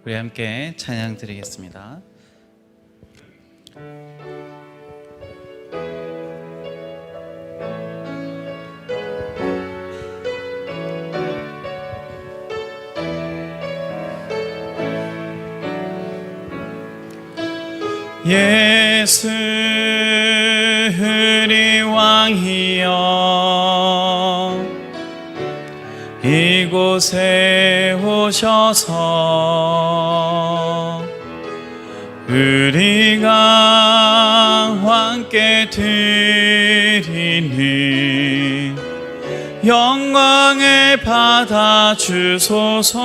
우리 함께 찬양 드리겠습니다. 예수 우리 왕이여 이곳에 오셔서 우리가 함께 드리는 영광을 받아주소서.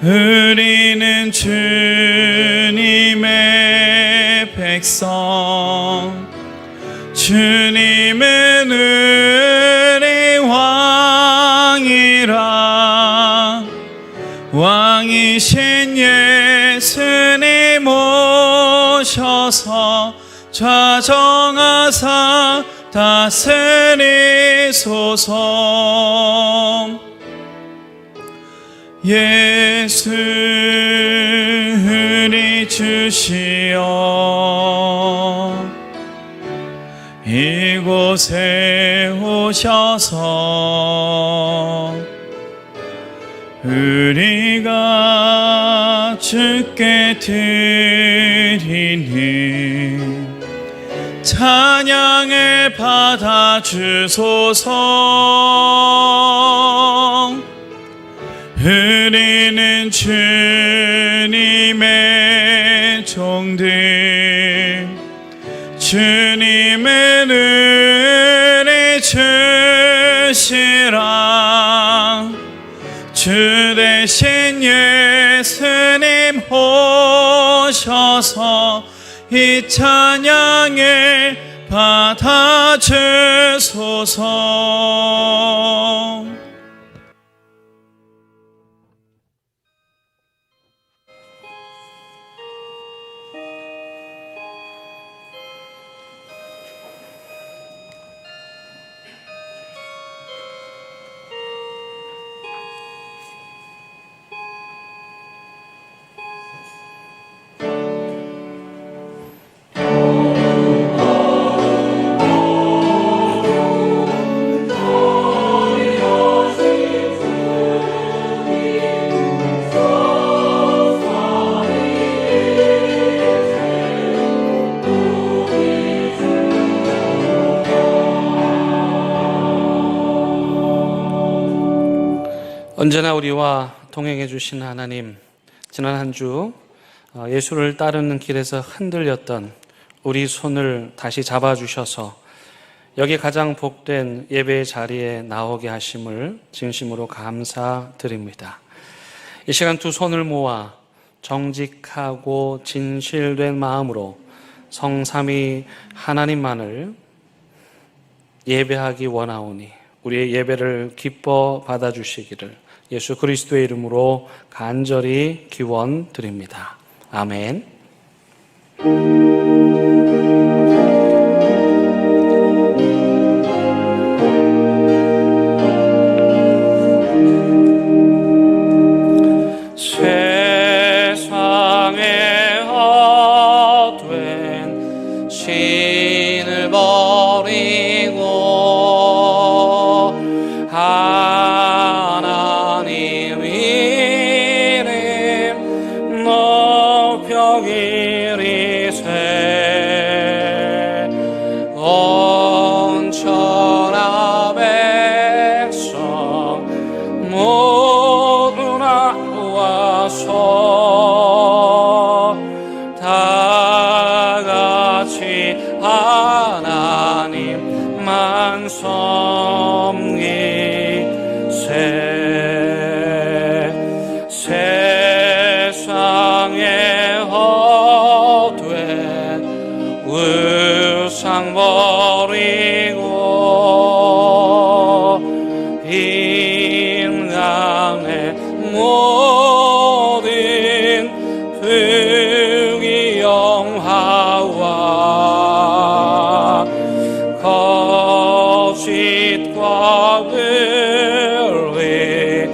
우리는 주님의 백성, 주님은 우리 왕이라. 왕이신 예수님 오셔서 좌정하사 다스리소서. 예수 우리 주시여 이곳에 오셔서 우리가 주께 드리는 찬양을 받아주소서. 우리는 주님의 종들, 주님은 우리 주시라. 주 대신 예수님 오셔서 이 찬양을 받아주소서. 언제나 우리와 동행해 주신 하나님, 지난 한 주 예수를 따르는 길에서 흔들렸던 우리 손을 다시 잡아주셔서 여기 가장 복된 예배의 자리에 나오게 하심을 진심으로 감사드립니다. 이 시간 두 손을 모아 정직하고 진실된 마음으로 성삼위 하나님만을 예배하기 원하오니 우리의 예배를 기뻐 받아주시기를 예수 그리스도의 이름으로 간절히 기원드립니다. 아멘. 세상에 헛된 신을 버리고 하나님 이름 높여 기리세. 온 천하 백성 모두 나와서 다 같이 하나님만 섬기세. 세상에 헛된 우상 버리고 인간의 모든 부귀영화와 거짓과 의리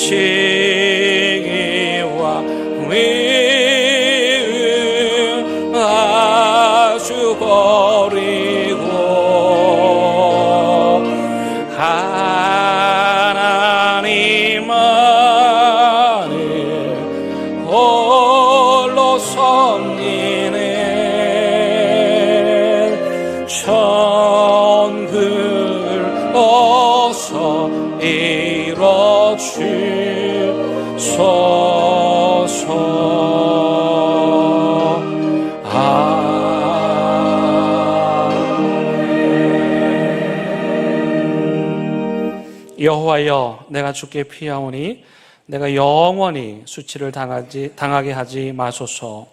지혜와 위은 아주 버리고 하나님만을 홀로 섬기는 천국을 어서 이뤄 주소서. 여호와여, 내가 주께 피하오니 내가 영원히 수치를 당하게 하지 마소서.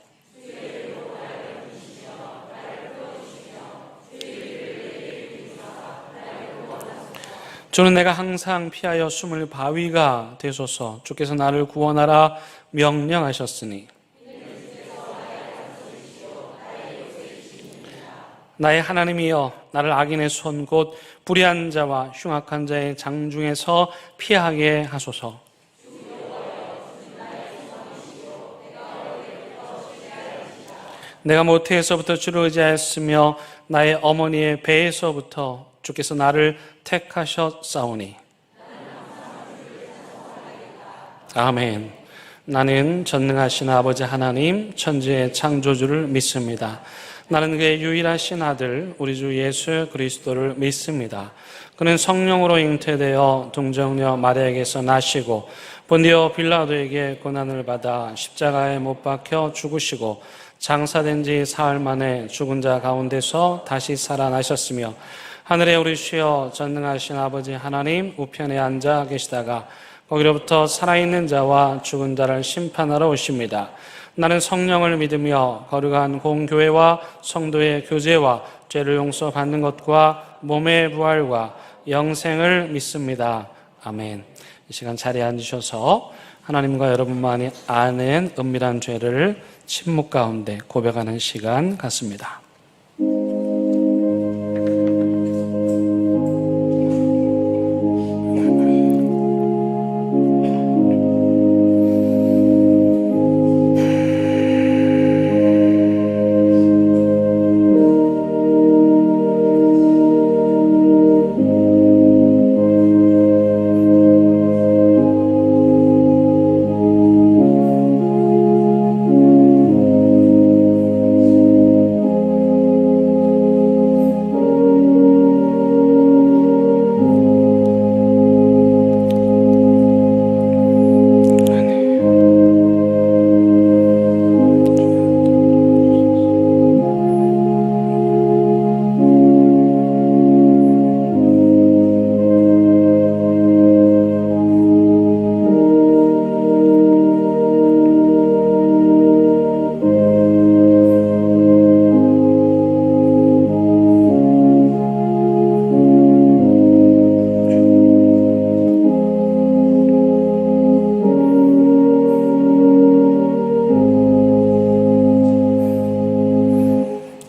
주는 내가 항상 피하여 숨을 바위가 되소서. 주께서 나를 구원하라 명령하셨으니 나의 하나님이여, 나를 악인의 손 곧 불의한 자와 흉악한 자의 장중에서 피하게 하소서. 내가 모태에서부터 주를 의지하였으며 나의 어머니의 배에서부터 주께서 나를 택하셨사오니. 아멘. 나는 전능하신 아버지 하나님 천지의 창조주를 믿습니다. 나는 그의 유일하신 아들 우리 주 예수 그리스도를 믿습니다. 그는 성령으로 잉태되어 동정녀 마리아에게서 나시고 본디오 빌라도에게 고난을 받아 십자가에 못 박혀 죽으시고 장사된 지 사흘 만에 죽은 자 가운데서 다시 살아나셨으며 하늘에 오르시어 전능하신 아버지 하나님 우편에 앉아 계시다가 거기로부터 살아있는 자와 죽은 자를 심판하러 오십니다. 나는 성령을 믿으며 거룩한 공교회와 성도의 교제와 죄를 용서받는 것과 몸의 부활과 영생을 믿습니다. 아멘. 이 시간 자리에 앉으셔서 하나님과 여러분만이 아는 은밀한 죄를 침묵 가운데 고백하는 시간 갖습니다.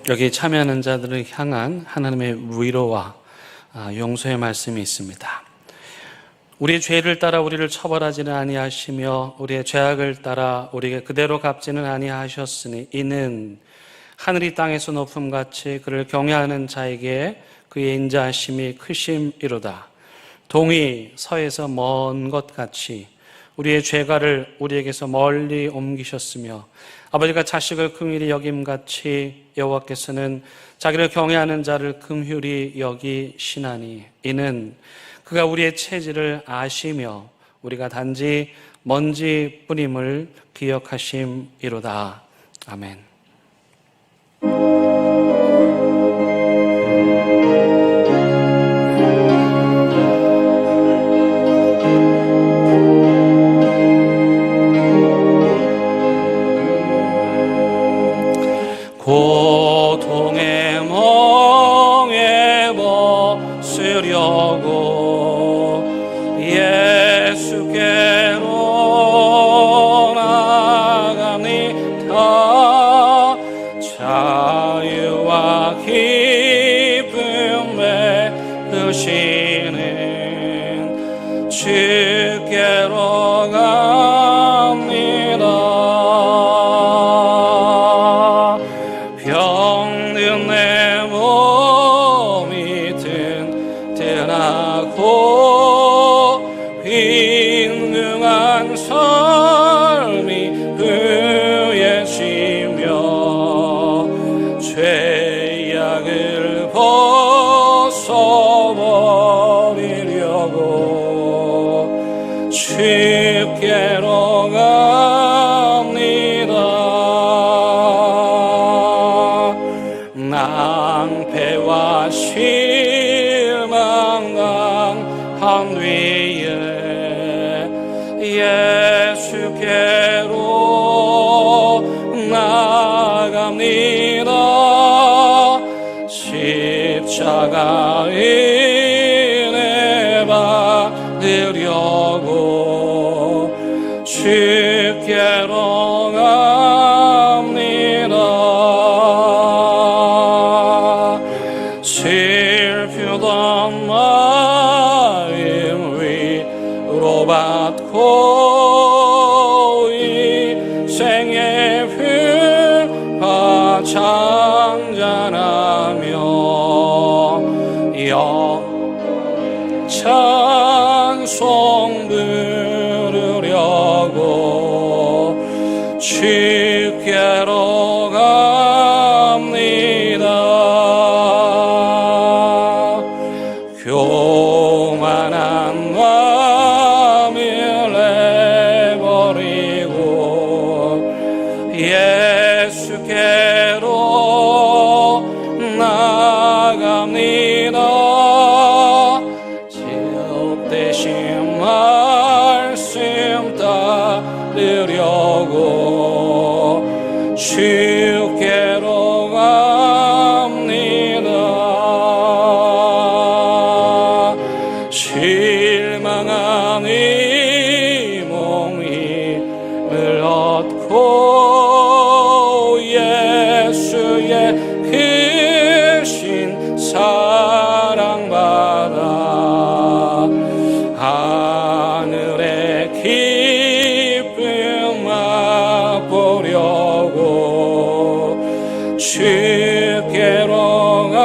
여기 참여하는 자들을 향한 하나님의 위로와 용서의 말씀이 있습니다. 우리의 죄를 따라 우리를 처벌하지는 아니하시며 우리의 죄악을 따라 우리에게 그대로 갚지는 아니하셨으니 이는 하늘이 땅에서 높음같이 그를 경외하는 자에게 그의 인자하심이 크심이로다. 동이 서에서 먼 것 같이 우리의 죄가를 우리에게서 멀리 옮기셨으며 아버지가 자식을 긍휼히 여김같이 여호와께서는 자기를 경외하는 자를 긍휼히 여기시나니 이는 그가 우리의 체질을 아시며 우리가 단지 먼지뿐임을 기억하심이로다. 아멘. 고통의 멍에 벗으려고 예수께로 나갑니다. 자유와 기쁨에 크시는 주께로 주께로 갑니다. 낭패와 실망 당한 뒤에 예수께로 나갑니다. 십자가 은혜 받으려고 주께로 갑니다. 슬프던 마음 위로받고 인생의 불과 찬잔하며 찬송 부르려고 주께로 갑니다. 교만한 마음을 내버리고 예수께로 나갑니다. 지옥되신 말씀 따르려고 주께로 갑니다. 실망한 이 몸을 얻고 예수의 크신 사랑받아 하늘의 기쁨 맛보려고 주께로 갑니다.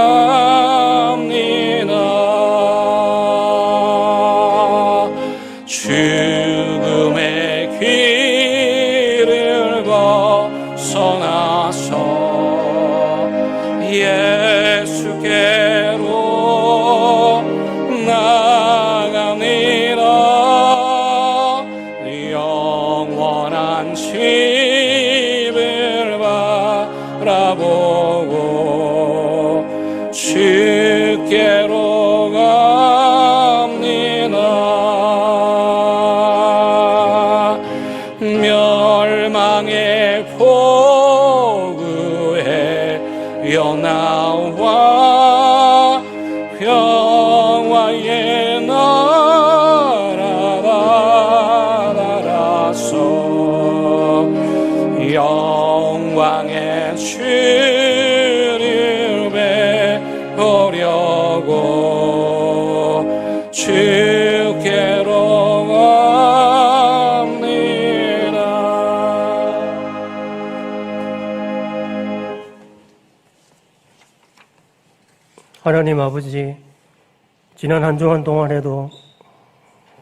죽음의 길을 벗어나서 예수께로 나갑니다. 영원한 집을 바라보고 주께로 갑니다. 멸망의 포구에 나와 평화의 나라 나라서 영광의 주를 배우려고 주께로 갑니다. 하나님 아버지, 지난 한 주간 동안에도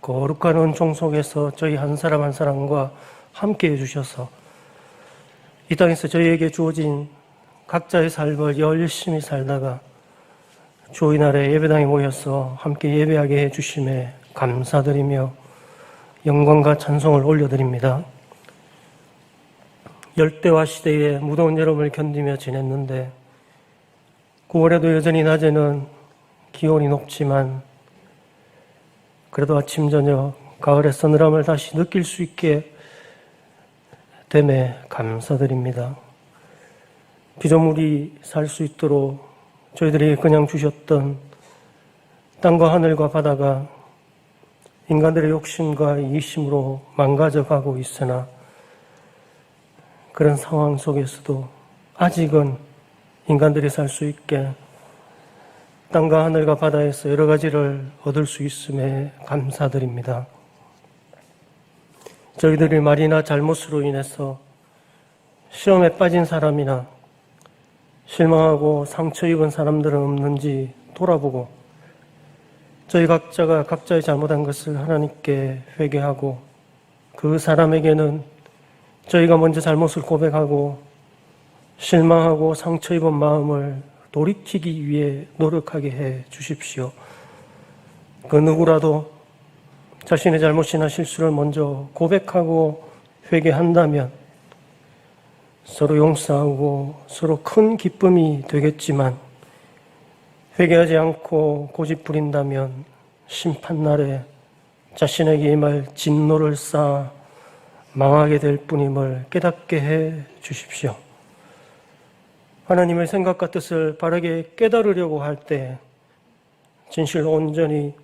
거룩한 은총 속에서 저희 한 사람 한 사람과 함께 해주셔서 이 땅에서 저희에게 주어진 각자의 삶을 열심히 살다가 주의 날에 예배당에 모여서 함께 예배하게 해주심에 감사드리며 영광과 찬송을 올려드립니다. 열대와 시대에 무더운 여름을 견디며 지냈는데 9월에도 여전히 낮에는 기온이 높지만 그래도 아침 저녁 가을의 서늘함을 다시 느낄 수 있게 됨에 감사드립니다. 피조물이 살 수 있도록 저희들이 그냥 주셨던 땅과 하늘과 바다가 인간들의 욕심과 이심으로 망가져가고 있으나 그런 상황 속에서도 아직은 인간들이 살 수 있게 땅과 하늘과 바다에서 여러 가지를 얻을 수 있음에 감사드립니다. 저희들이 말이나 잘못으로 인해서 시험에 빠진 사람이나 실망하고 상처 입은 사람들은 없는지 돌아보고 저희 각자가 각자의 잘못한 것을 하나님께 회개하고 그 사람에게는 저희가 먼저 잘못을 고백하고 실망하고 상처 입은 마음을 돌이키기 위해 노력하게 해 주십시오. 그 누구라도 자신의 잘못이나 실수를 먼저 고백하고 회개한다면 서로 용서하고 서로 큰 기쁨이 되겠지만, 회개하지 않고 고집 부린다면 심판날에 자신에게 임할 진노를 쌓아 망하게 될 뿐임을 깨닫게 해 주십시오. 하나님의 생각과 뜻을 바르게 깨달으려고 할 때 진실로 온전히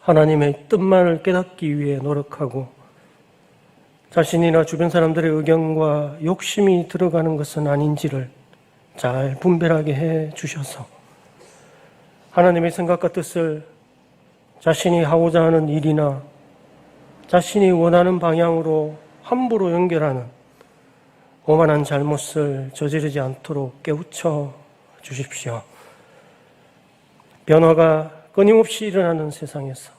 하나님의 뜻만을 깨닫기 위해 노력하고, 자신이나 주변 사람들의 의견과 욕심이 들어가는 것은 아닌지를 잘 분별하게 해 주셔서 하나님의 생각과 뜻을 자신이 하고자 하는 일이나 자신이 원하는 방향으로 함부로 연결하는 오만한 잘못을 저지르지 않도록 깨우쳐 주십시오. 변화가 끊임없이 일어나는 세상에서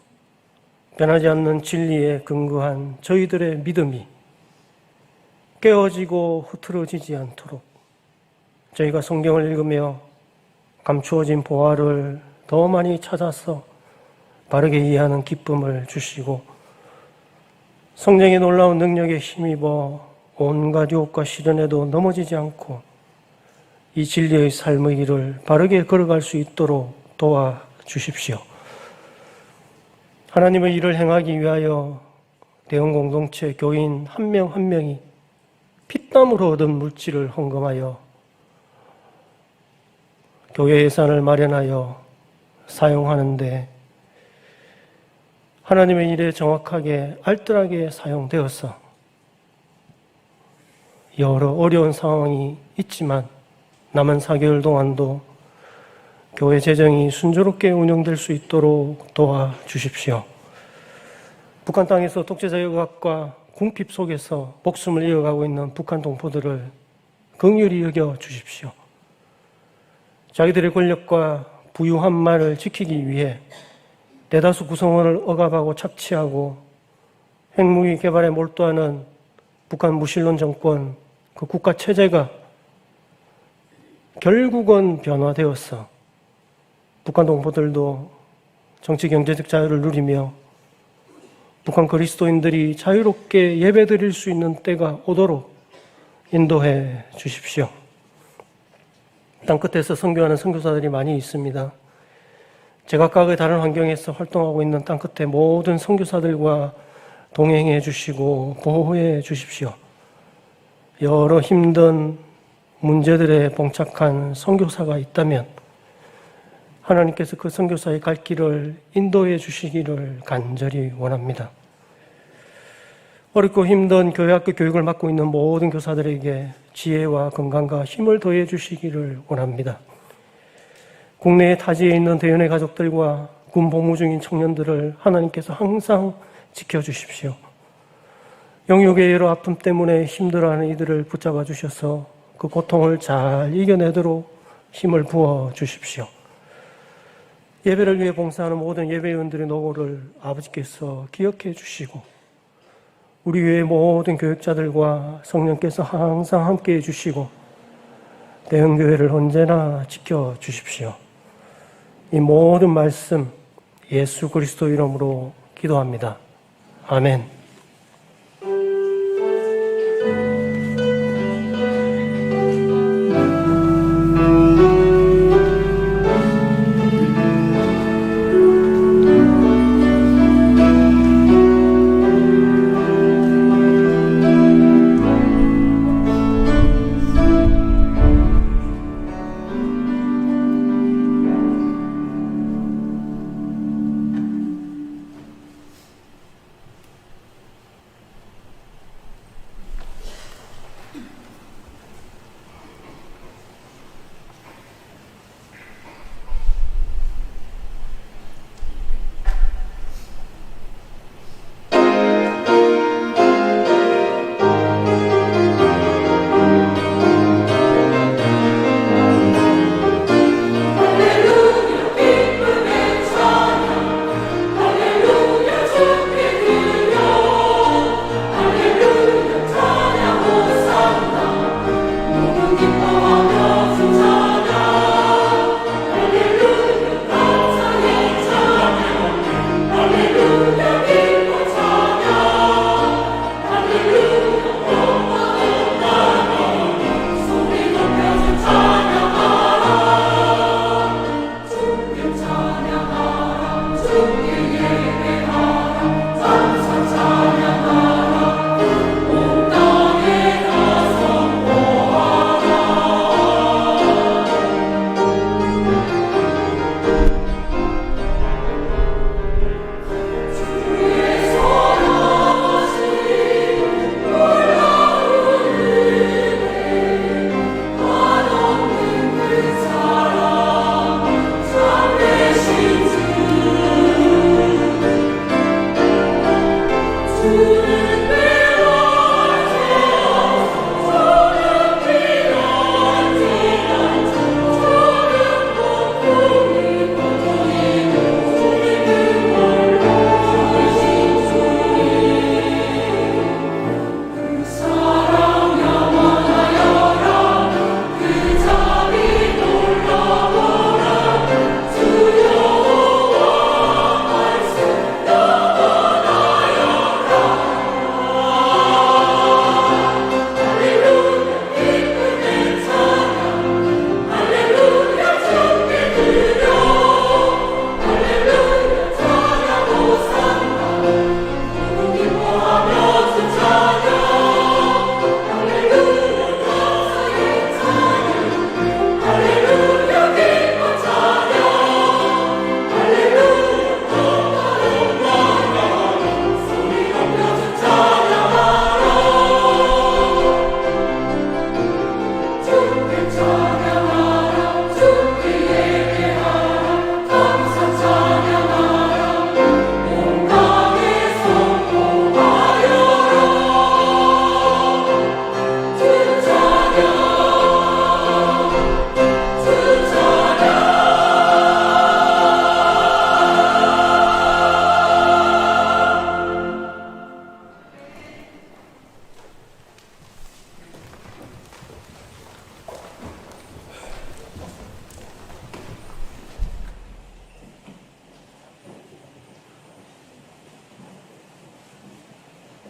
변하지 않는 진리에 근거한 저희들의 믿음이 깨어지고 흐트러지지 않도록 저희가 성경을 읽으며 감추어진 보화를 더 많이 찾아서 바르게 이해하는 기쁨을 주시고, 성령의 놀라운 능력에 힘입어 온갖 유혹과 시련에도 넘어지지 않고 이 진리의 삶의 길을 바르게 걸어갈 수 있도록 도와주십시오. 하나님의 일을 행하기 위하여 대형 공동체 교인 한 명 한 명이 피땀으로 얻은 물질을 헌금하여 교회 예산을 마련하여 사용하는데, 하나님의 일에 정확하게 알뜰하게 사용되어서 여러 어려운 상황이 있지만 남은 4개월 동안도 교회 재정이 순조롭게 운영될 수 있도록 도와주십시오. 북한 땅에서 독재자 억압과 궁핍 속에서 목숨을 이어가고 있는 북한 동포들을 긍휼히 여겨 주십시오. 자기들의 권력과 부유함만을 지키기 위해 대다수 구성원을 억압하고 착취하고 핵무기 개발에 몰두하는 북한 무신론 정권, 그 국가 체제가 결국은 변화되어서 북한 동포들도 정치 경제적 자유를 누리며 북한 그리스도인들이 자유롭게 예배드릴 수 있는 때가 오도록 인도해 주십시오. 땅끝에서 선교하는 선교사들이 많이 있습니다. 제각각의 다른 환경에서 활동하고 있는 땅끝의 모든 선교사들과 동행해 주시고 보호해 주십시오. 여러 힘든 문제들에 봉착한 선교사가 있다면 하나님께서 그 선교사의 갈 길을 인도해 주시기를 간절히 원합니다. 어렵고 힘든 교회학교 교육을 맡고 있는 모든 교사들에게 지혜와 건강과 힘을 더해 주시기를 원합니다. 국내에 타지에 있는 대연의 가족들과 군 복무 중인 청년들을 하나님께서 항상 지켜주십시오. 영육의 여러 아픔 때문에 힘들어하는 이들을 붙잡아 주셔서 그 고통을 잘 이겨내도록 힘을 부어 주십시오. 예배를 위해 봉사하는 모든 예배위원들의 노고를 아버지께서 기억해 주시고, 우리 교회의 모든 교육자들과 성령께서 항상 함께해 주시고 대형교회를 언제나 지켜주십시오. 이 모든 말씀 예수 그리스도 이름으로 기도합니다. 아멘.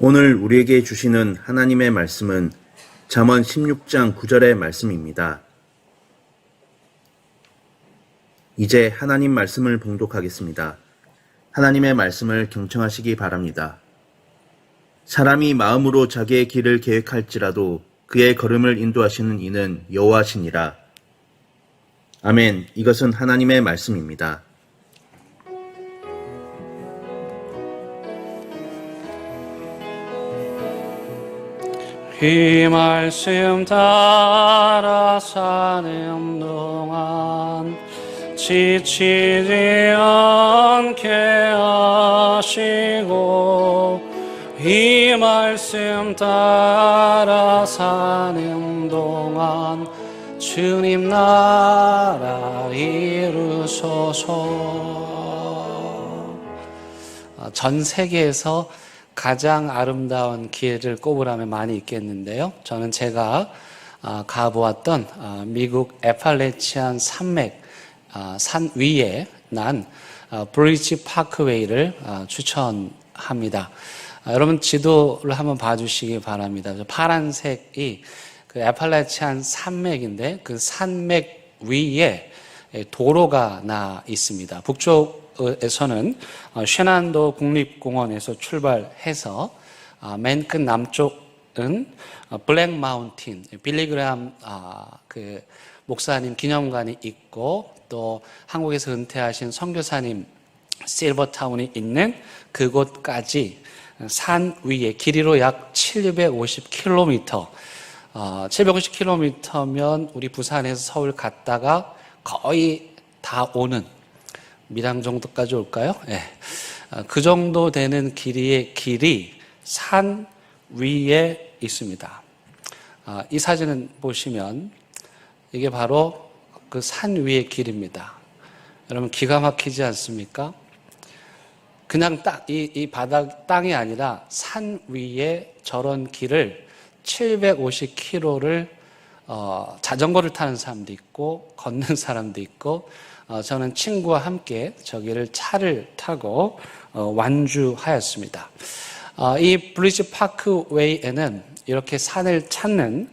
오늘 우리에게 주시는 하나님의 말씀은 잠언 16장 9절의 말씀입니다. 이제 하나님 말씀을 봉독하겠습니다. 하나님의 말씀을 경청하시기 바랍니다. 사람이 마음으로 자기의 길을 계획할지라도 그의 걸음을 인도하시는 이는 여호와시니라. 아멘. 이것은 하나님의 말씀입니다. 이 말씀 따라 사는 동안 지치지 않게 하시고 이 말씀 따라 사는 동안 주님 나라 이루소서. 전 세계에서 가장 아름다운 길을 꼽으라면 많이 있겠는데요. 저는 제가 가보았던 미국 애팔레치안 산맥 산 위에 난 브리지 파크웨이를 추천합니다. 여러분 지도를 한번 봐주시기 바랍니다. 파란색이 그 애팔레치안 산맥인데 그 산맥 위에 도로가 나 있습니다. 북쪽에서는 쉐난도 국립공원에서 출발해서 맨 끝 남쪽은 블랙 마운틴, 빌리그람 그 목사님 기념관이 있고 또 한국에서 은퇴하신 선교사님 실버타운이 있는 그곳까지 산 위에 길이로 약 750km 750km면 우리 부산에서 서울 갔다가 거의 다 오는 밀양 정도까지 올까요? 네. 그 정도 되는 길이의 길이 산 위에 있습니다. 이 사진을 보시면 이게 바로 그 산 위의 길입니다. 여러분 기가 막히지 않습니까? 그냥 이 바닥 땅이 아니라 산 위에 저런 길을 750km를 자전거를 타는 사람도 있고 걷는 사람도 있고 저는 친구와 함께 저기를 차를 타고 완주하였습니다. 이 브리지 파크웨이에는 이렇게 산을 찾는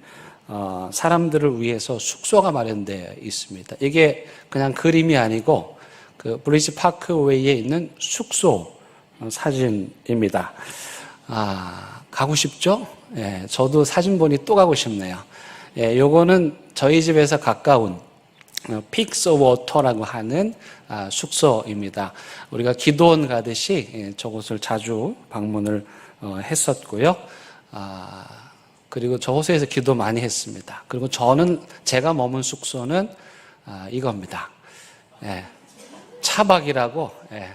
사람들을 위해서 숙소가 마련되어 있습니다. 이게 그냥 그림이 아니고 그 브리지 파크웨이에 있는 숙소 사진입니다. 가고 싶죠? 예, 저도 사진 보니 또 가고 싶네요. 예, 요거는 저희 집에서 가까운 픽스 워터라고 하는 숙소입니다. 우리가 기도원 가듯이 저곳을 자주 방문을 했었고요. 그리고 저곳에서 기도 많이 했습니다. 그리고 제가 머문 숙소는 이겁니다. 예, 차박이라고. 예,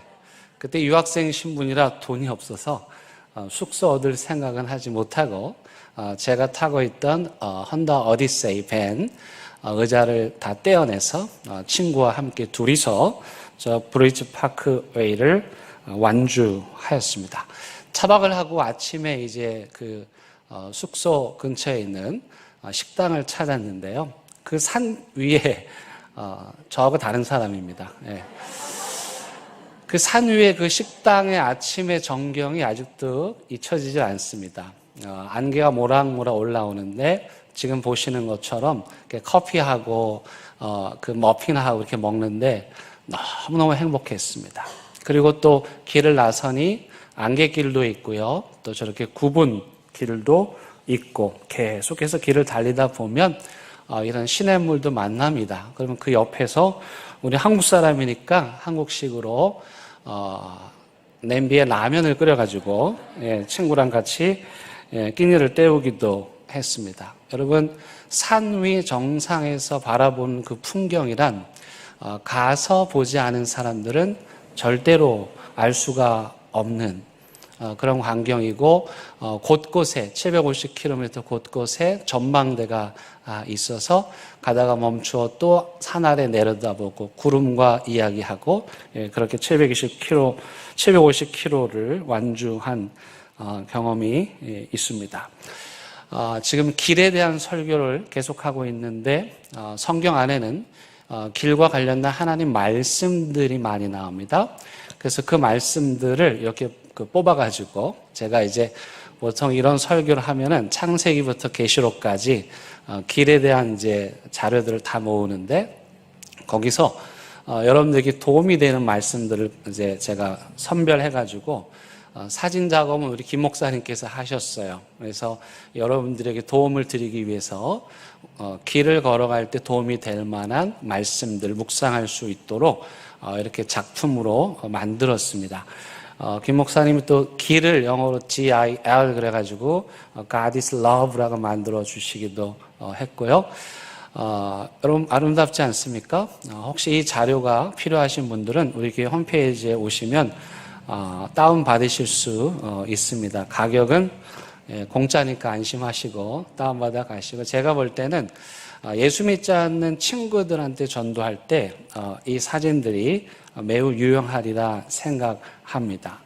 그때 유학생 신분이라 돈이 없어서 숙소 얻을 생각은 하지 못하고 제가 타고 있던 헌다 오디세이 밴 의자를 다 떼어내서 친구와 함께 둘이서 저 브리지 파크웨이를 완주하였습니다. 차박을 하고 아침에 이제 그 숙소 근처에 있는 식당을 찾았는데요. 그 산 위에 저하고 다른 사람입니다. 예. 그 산 위에 그 식당의 아침의 전경이 아직도 잊혀지질 않습니다. 안개가 모락모락 올라오는데 지금 보시는 것처럼 커피하고 그 머핀하고 이렇게 먹는데 너무너무 행복했습니다. 그리고 또 길을 나서니 안개길도 있고요. 또 저렇게 굽은 길도 있고 계속해서 길을 달리다 보면 이런 시냇물도 만납니다. 그러면 그 옆에서 우리 한국 사람이니까 한국식으로 냄비에 라면을 끓여가지고 친구랑 같이 끼니를 때우기도 했습니다. 여러분 산 위 정상에서 바라보는 그 풍경이란 가서 보지 않은 사람들은 절대로 알 수가 없는 그런 광경이고 곳곳에 750km 곳곳에 전망대가 있어서 가다가 멈추어 또 산 아래 내려다보고 구름과 이야기하고 그렇게 750km를 완주한 경험이 있습니다. 지금 길에 대한 설교를 계속하고 있는데 성경 안에는 길과 관련된 하나님 말씀들이 많이 나옵니다. 그래서 그 말씀들을 이렇게 뽑아가지고 제가 이제 보통 이런 설교를 하면은 창세기부터 계시록까지 길에 대한 이제 자료들을 다 모으는데 거기서 여러분들에게 도움이 되는 말씀들을 이제 제가 선별해가지고 사진 작업은 우리 김 목사님께서 하셨어요. 그래서 여러분들에게 도움을 드리기 위해서 길을 걸어갈 때 도움이 될 만한 말씀들 묵상할 수 있도록 이렇게 작품으로 만들었습니다. 김 목사님이 또 길을 영어로 GIL 그래가지고 God is Love라고 만들어 주시기도 했고요. 여러분 아름답지 않습니까? 혹시 이 자료가 필요하신 분들은 우리 교회 홈페이지에 오시면 다운 받으실 수 있습니다. 가격은 공짜니까 안심하시고 다운 받아 가시고, 제가 볼 때는 예수 믿지 않는 친구들한테 전도할 때 이 사진들이 매우 유용하리라 생각합니다.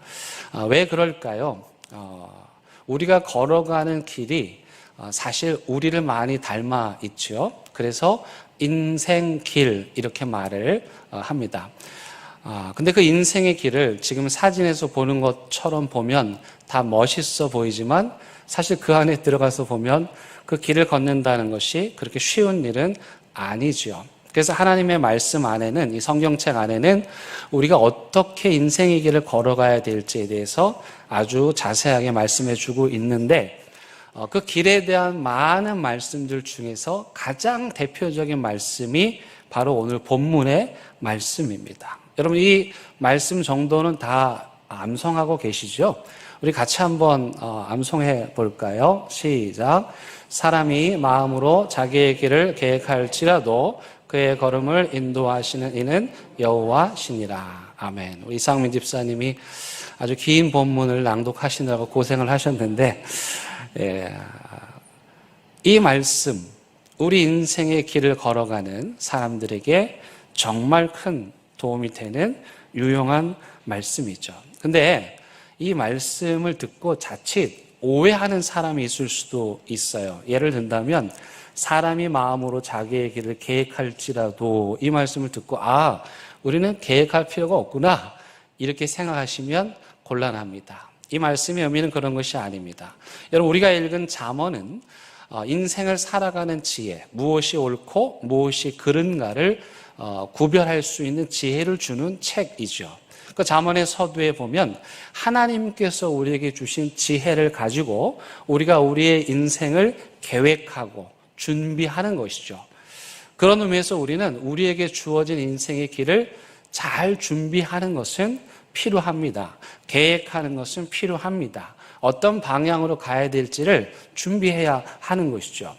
왜 그럴까요? 우리가 걸어가는 길이 사실 우리를 많이 닮아 있죠. 그래서 인생길 이렇게 말을 합니다. 근데 그 인생의 길을 지금 사진에서 보는 것처럼 보면 다 멋있어 보이지만 사실 그 안에 들어가서 보면 그 길을 걷는다는 것이 그렇게 쉬운 일은 아니죠. 그래서 하나님의 말씀 안에는, 이 성경책 안에는 우리가 어떻게 인생의 길을 걸어가야 될지에 대해서 아주 자세하게 말씀해 주고 있는데, 그 길에 대한 많은 말씀들 중에서 가장 대표적인 말씀이 바로 오늘 본문의 말씀입니다. 여러분, 이 말씀 정도는 다 암송하고 계시죠? 우리 같이 한번 암송해 볼까요? 시작. 사람이 마음으로 자기의 길을 계획할지라도 그의 걸음을 인도하시는 이는 여호와시니라. 아멘. 우리 이상민 집사님이 아주 긴 본문을 낭독하시느라고 고생을 하셨는데, 이 말씀, 우리 인생의 길을 걸어가는 사람들에게 정말 큰 도움이 되는 유용한 말씀이죠. 근데 이 말씀을 듣고 자칫 오해하는 사람이 있을 수도 있어요. 예를 든다면 사람이 마음으로 자기의 길을 계획할지라도, 이 말씀을 듣고 우리는 계획할 필요가 없구나 이렇게 생각하시면 곤란합니다. 이 말씀의 의미는 그런 것이 아닙니다. 여러분, 우리가 읽은 잠언은 인생을 살아가는 지혜, 무엇이 옳고 무엇이 그른가를 구별할 수 있는 지혜를 주는 책이죠. 그 잠언의 서두에 보면 하나님께서 우리에게 주신 지혜를 가지고 우리가 우리의 인생을 계획하고 준비하는 것이죠. 그런 의미에서 우리는 우리에게 주어진 인생의 길을 잘 준비하는 것은 필요합니다. 계획하는 것은 필요합니다. 어떤 방향으로 가야 될지를 준비해야 하는 것이죠.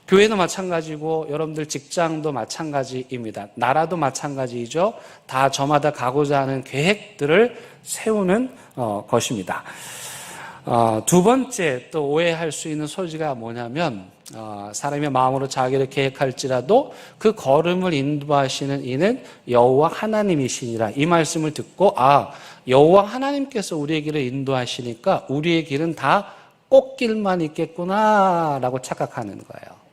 교회도 마찬가지고 여러분들 직장도 마찬가지입니다. 나라도 마찬가지이죠. 다 저마다 가고자 하는 계획들을 세우는 것입니다. 두 번째 또 오해할 수 있는 소지가 뭐냐면, 사람의 마음으로 자기를 계획할지라도 그 걸음을 인도하시는 이는 여호와 하나님이시니라. 이 말씀을 듣고 여호와 하나님께서 우리의 길을 인도하시니까 우리의 길은 다 꽃길만 있겠구나라고 착각하는 거예요.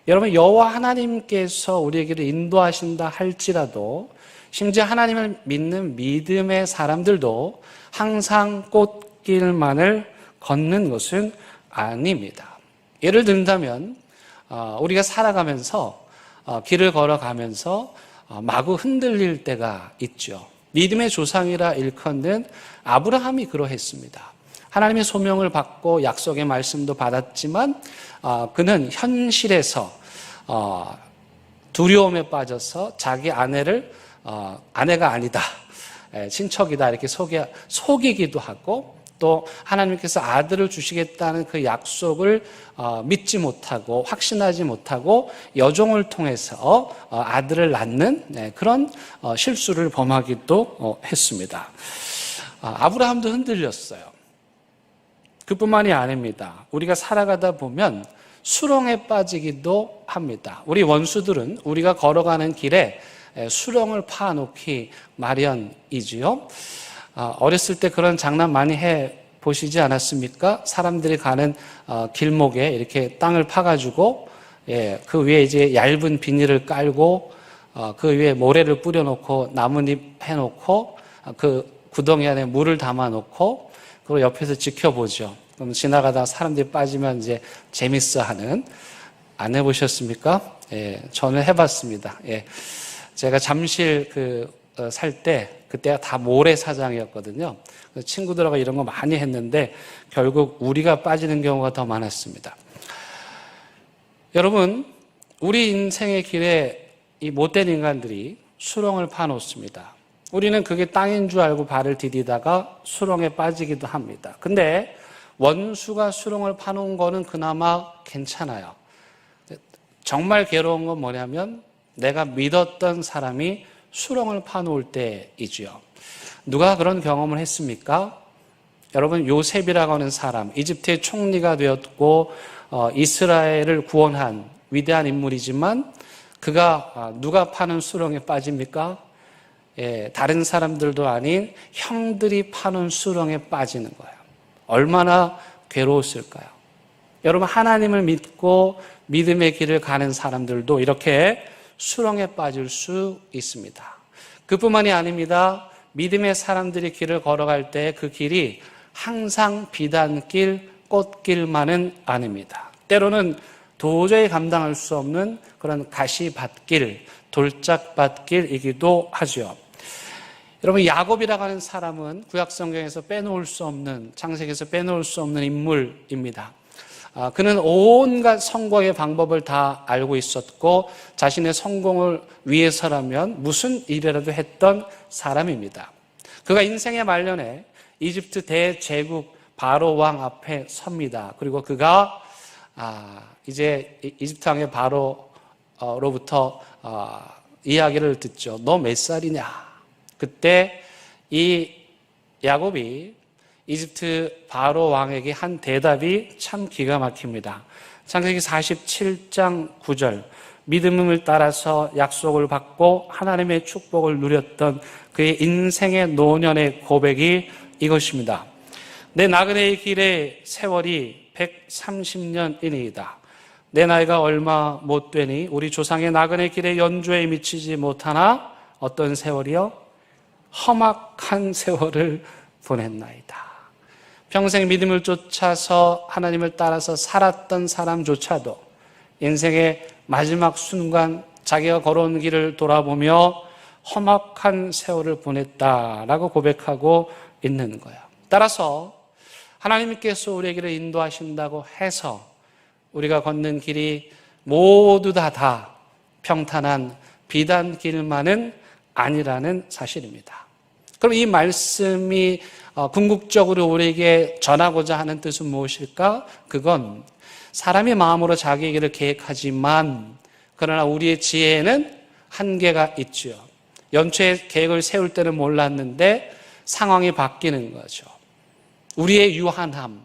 여러분, 여호와 하나님께서 우리의 길을 인도하신다 할지라도, 심지어 하나님을 믿는 믿음의 사람들도 항상 꽃길만을 걷는 것은 아닙니다. 예를 든다면 우리가 살아가면서 길을 걸어가면서 마구 흔들릴 때가 있죠. 믿음의 조상이라 일컫는 아브라함이 그러했습니다. 하나님의 소명을 받고 약속의 말씀도 받았지만 그는 현실에서 두려움에 빠져서 자기 아내를 아내가 아니다, 친척이다 이렇게 속이기도 하고, 또 하나님께서 아들을 주시겠다는 그 약속을 믿지 못하고 확신하지 못하고 여종을 통해서 아들을 낳는 그런 실수를 범하기도 했습니다. 아브라함도 흔들렸어요. 그뿐만이 아닙니다. 우리가 살아가다 보면 수렁에 빠지기도 합니다. 우리 원수들은 우리가 걸어가는 길에 수렁을 파놓기 마련이지요. 어렸을 때 그런 장난 많이 해 보시지 않았습니까? 사람들이 가는 길목에 이렇게 땅을 파가지고 그 위에 이제 얇은 비닐을 깔고 그 위에 모래를 뿌려놓고 나뭇잎 해놓고 그 구덩이 안에 물을 담아놓고 그리고 옆에서 지켜보죠. 그럼 지나가다 사람들이 빠지면 이제 재밌어하는, 안 해보셨습니까? 예, 저는 해봤습니다. 예, 제가 잠실 살 때 그때가 다 모래사장이었거든요. 친구들하고 이런 거 많이 했는데 결국 우리가 빠지는 경우가 더 많았습니다. 여러분, 우리 인생의 길에 이 못된 인간들이 수렁을 파놓습니다. 우리는 그게 땅인 줄 알고 발을 디디다가 수렁에 빠지기도 합니다. 근데 원수가 수렁을 파놓은 거는 그나마 괜찮아요. 정말 괴로운 건 뭐냐면 내가 믿었던 사람이 수렁을 파놓을 때이지요. 누가 그런 경험을 했습니까? 여러분, 요셉이라고 하는 사람, 이집트의 총리가 되었고 이스라엘을 구원한 위대한 인물이지만 그가 누가 파는 수렁에 빠집니까? 예, 다른 사람들도 아닌 형들이 파는 수렁에 빠지는 거예요. 얼마나 괴로웠을까요? 여러분, 하나님을 믿고 믿음의 길을 가는 사람들도 이렇게 수렁에 빠질 수 있습니다. 그뿐만이 아닙니다. 믿음의 사람들이 길을 걸어갈 때 그 길이 항상 비단길, 꽃길만은 아닙니다. 때로는 도저히 감당할 수 없는 그런 가시밭길, 돌짝밭길이기도 하죠. 여러분, 야곱이라고 하는 사람은 구약성경에서 빼놓을 수 없는, 창세기에서 빼놓을 수 없는 인물입니다. 그는 온갖 성공의 방법을 다 알고 있었고 자신의 성공을 위해서라면 무슨 일이라도 했던 사람입니다. 그가 인생의 말년에 이집트 대제국 바로 왕 앞에 섭니다. 그리고 그가 이제 이집트 왕의 바로로부터 이야기를 듣죠. 너 몇 살이냐? 그때 이 야곱이 이집트 바로 왕에게 한 대답이 참 기가 막힙니다. 창세기 47장 9절, 믿음을 따라서 약속을 받고 하나님의 축복을 누렸던 그의 인생의 노년의 고백이 이것입니다. 내 나그네의 길의 세월이 130년이니이다. 내 나이가 얼마 못 되니 우리 조상의 나그네 길의 연조에 미치지 못하나 어떤 세월이요? 험악한 세월을 보냈나이다. 평생 믿음을 쫓아서 하나님을 따라서 살았던 사람조차도 인생의 마지막 순간 자기가 걸어온 길을 돌아보며 험악한 세월을 보냈다라고 고백하고 있는 거예요. 따라서 하나님께서 우리에게를 인도하신다고 해서 우리가 걷는 길이 모두 다 평탄한 비단길만은 아니라는 사실입니다. 그럼 이 말씀이 궁극적으로 우리에게 전하고자 하는 뜻은 무엇일까? 그건 사람이 마음으로 자기의 길을 계획하지만 그러나 우리의 지혜에는 한계가 있죠. 연초에 계획을 세울 때는 몰랐는데 상황이 바뀌는 거죠. 우리의 유한함,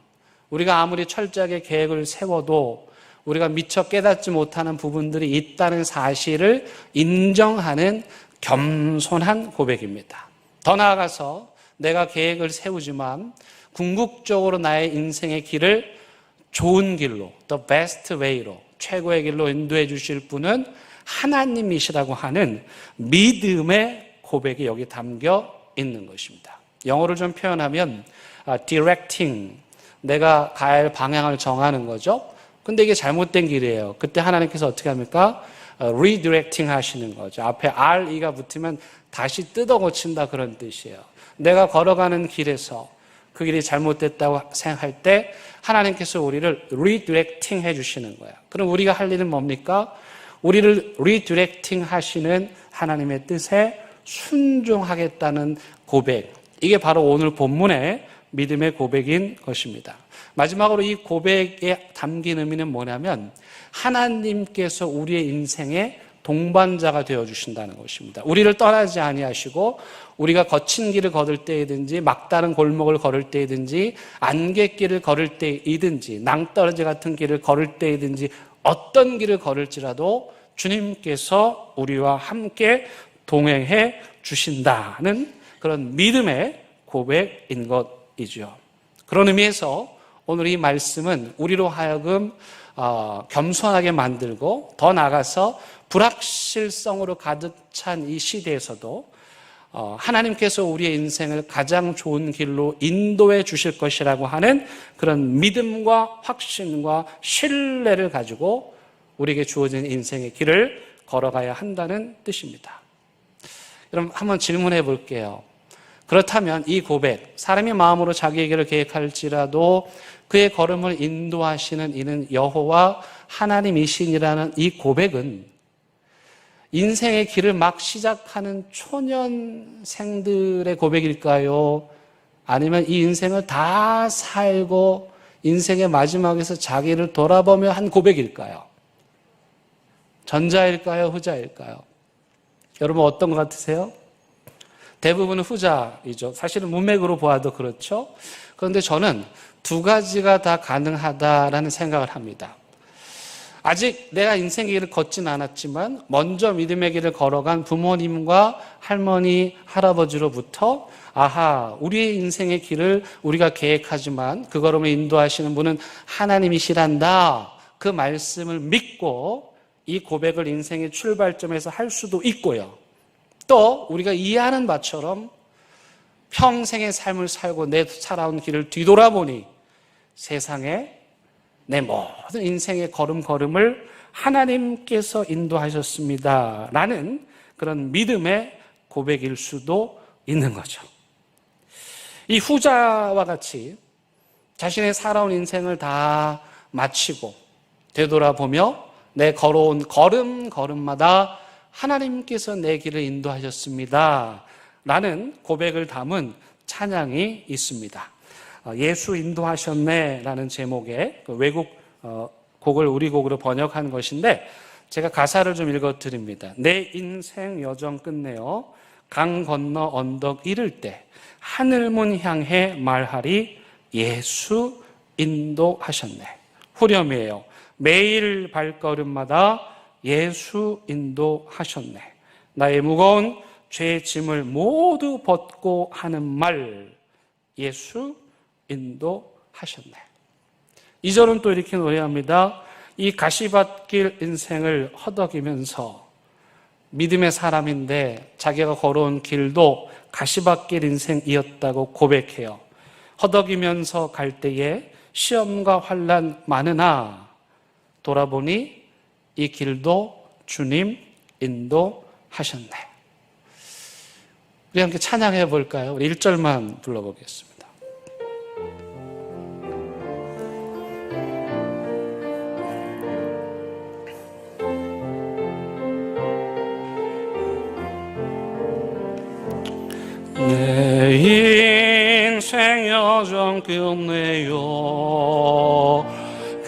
우리가 아무리 철저하게 계획을 세워도 우리가 미처 깨닫지 못하는 부분들이 있다는 사실을 인정하는 겸손한 고백입니다. 더 나아가서 내가 계획을 세우지만 궁극적으로 나의 인생의 길을 좋은 길로, the best way로, 최고의 길로 인도해 주실 분은 하나님이시라고 하는 믿음의 고백이 여기 담겨 있는 것입니다. 영어로 좀 표현하면 directing, 내가 가야 할 방향을 정하는 거죠. 근데 이게 잘못된 길이에요. 그때 하나님께서 어떻게 합니까? redirecting 하시는 거죠. 앞에 RE가 붙으면 다시 뜯어 고친다 그런 뜻이에요. 내가 걸어가는 길에서 그 길이 잘못됐다고 생각할 때 하나님께서 우리를 redirecting 해주시는 거예요. 그럼 우리가 할 일은 뭡니까? 우리를 redirecting 하시는 하나님의 뜻에 순종하겠다는 고백. 이게 바로 오늘 본문의 믿음의 고백인 것입니다. 마지막으로 이 고백에 담긴 의미는 뭐냐면 하나님께서 우리의 인생의 동반자가 되어주신다는 것입니다. 우리를 떠나지 아니하시고 우리가 거친 길을 걸을 때이든지 막다른 골목을 걸을 때이든지 안갯길을 걸을 때이든지 낭떠러지 같은 길을 걸을 때이든지 어떤 길을 걸을지라도 주님께서 우리와 함께 동행해 주신다는 그런 믿음의 고백인 것이죠. 그런 의미에서 오늘 이 말씀은 우리로 하여금 겸손하게 만들고 더 나아가서 불확실성으로 가득 찬 이 시대에서도 하나님께서 우리의 인생을 가장 좋은 길로 인도해 주실 것이라고 하는 그런 믿음과 확신과 신뢰를 가지고 우리에게 주어진 인생의 길을 걸어가야 한다는 뜻입니다. 여러분, 한번 질문해 볼게요. 그렇다면 이 고백, 사람이 마음으로 자기의 길을 계획할지라도 그의 걸음을 인도하시는 이는 여호와 하나님이시니라는 이 고백은 인생의 길을 막 시작하는 초년생들의 고백일까요? 아니면 이 인생을 다 살고 인생의 마지막에서 자기를 돌아보며 한 고백일까요? 전자일까요? 후자일까요? 여러분 어떤 것 같으세요? 대부분은 후자이죠. 사실은 문맥으로 보아도 그렇죠. 그런데 저는 두 가지가 다 가능하다라는 생각을 합니다. 아직 내가 인생의 길을 걷진 않았지만 먼저 믿음의 길을 걸어간 부모님과 할머니, 할아버지로부터 아하, 우리의 인생의 길을 우리가 계획하지만 그 걸음을 인도하시는 분은 하나님이시란다. 그 말씀을 믿고 이 고백을 인생의 출발점에서 할 수도 있고요. 또 우리가 이해하는 바처럼 평생의 삶을 살고 내 살아온 길을 뒤돌아보니 세상에 내 모든 인생의 걸음걸음을 하나님께서 인도하셨습니다 라는 그런 믿음의 고백일 수도 있는 거죠. 이 후자와 같이 자신의 살아온 인생을 다 마치고 되돌아보며 내 걸어온 걸음마다 하나님께서 내 길을 인도하셨습니다 라는 고백을 담은 찬양이 있습니다. 예수 인도하셨네 라는 제목의 외국 곡을 우리 곡으로 번역한 것인데 제가 가사를 좀 읽어드립니다. 내 인생 여정 끝내어 강 건너 언덕 이를 때 하늘문 향해 말하리 예수 인도하셨네. 후렴이에요. 매일 발걸음마다 예수 인도하셨네. 나의 무거운 죄의 짐을 모두 벗고 하는 말 예수 인도하셨네. 2절은 또 이렇게 노래합니다. 이 가시밭길 인생을 허덕이면서 믿음의 사람인데 자기가 걸어온 길도 가시밭길 인생이었다고 고백해요. 허덕이면서 갈 때에 시험과 환난 많으나 돌아보니 이 길도 주님 인도하셨네. 우리 함께 찬양해 볼까요? 우리 1절만 불러보겠습니다. 내 인생 여정 끝내요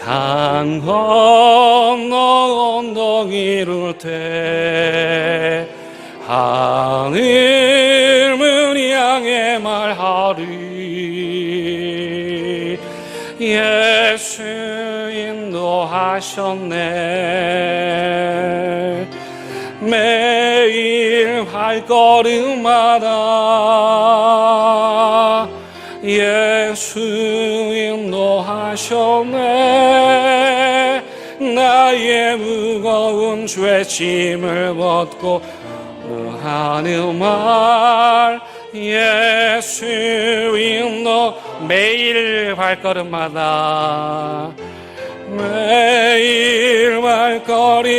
강 건너 언덕 이룰 때 하늘문 향해 말하리 예수 인도하셨네. 매일 발걸음마다 예수 인도하셨네. 나의 무거운 죄짐을 벗고 하는 말 예수 인도. 매일 발걸음마다 매일 발걸음마다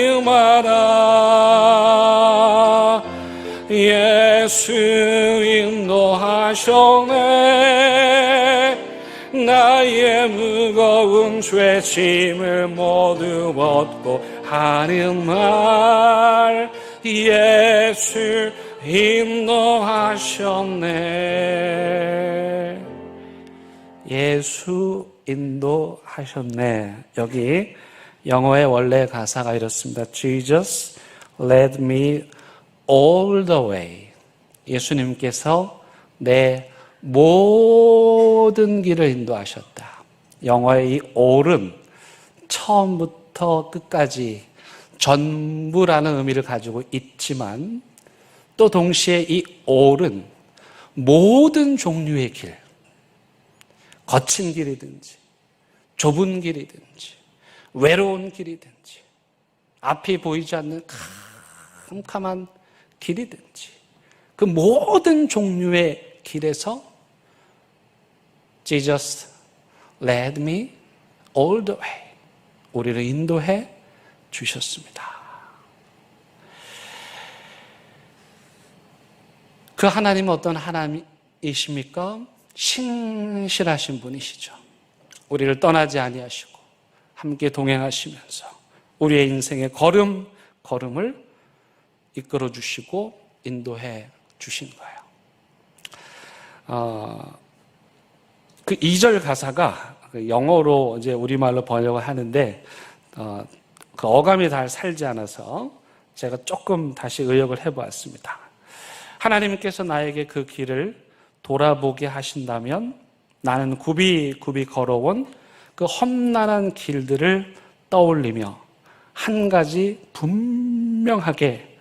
예수 인도하셨네. 나의 무거운 죄짐을 모두 벗고 하는 말 예수 인도하셨네. 예수 인도하셨네. 여기 영어의 원래 가사가 이렇습니다. Jesus led me all the way. 예수님께서 내 모든 길을 인도하셨다. 영어의 이 all은 처음부터 끝까지 전부라는 의미를 가지고 있지만 또 동시에 이 all은 모든 종류의 길, 거친 길이든지 좁은 길이든지 외로운 길이든지 앞이 보이지 않는 캄캄한 길이든지 그 모든 종류의 길에서 Jesus led me all the way. 우리를 인도해 주셨습니다. 그 하나님은 어떤 하나님이십니까? 신실하신 분이시죠. 우리를 떠나지 아니하시고 함께 동행하시면서 우리의 인생의 걸음을 이끌어 주시고 인도해 주신 거예요. 그 2절 가사가 영어로 이제 우리말로 번역을 하는데 그 어감이 잘 살지 않아서 제가 조금 다시 의역을 해보았습니다. 하나님께서 나에게 그 길을 돌아보게 하신다면 나는 굽이굽이 걸어온 그 험난한 길들을 떠올리며 한 가지 분명하게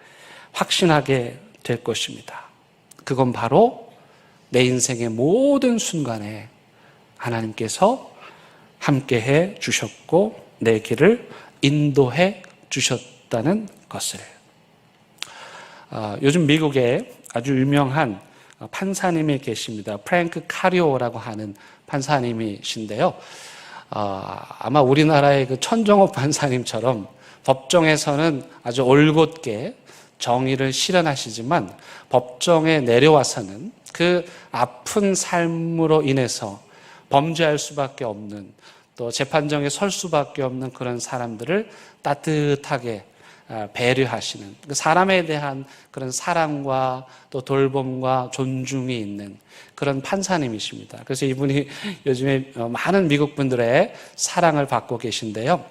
확신하게 될 것입니다. 그건 바로 내 인생의 모든 순간에 하나님께서 함께해 주셨고 내 길을 인도해 주셨다는 것을. 요즘 미국에 아주 유명한 판사님이 계십니다. 프랭크 카리오라고 하는 판사님이신데요. 아마 우리나라의 그 천정옥 판사님처럼 법정에서는 아주 올곧게 정의를 실현하시지만 법정에 내려와서는 그 아픈 삶으로 인해서 범죄할 수밖에 없는, 또 재판정에 설 수밖에 없는 그런 사람들을 따뜻하게 배려하시는, 사람에 대한 그런 사랑과 또 돌봄과 존중이 있는 그런 판사님이십니다. 그래서 이분이 요즘에 많은 미국 분들의 사랑을 받고 계신데요.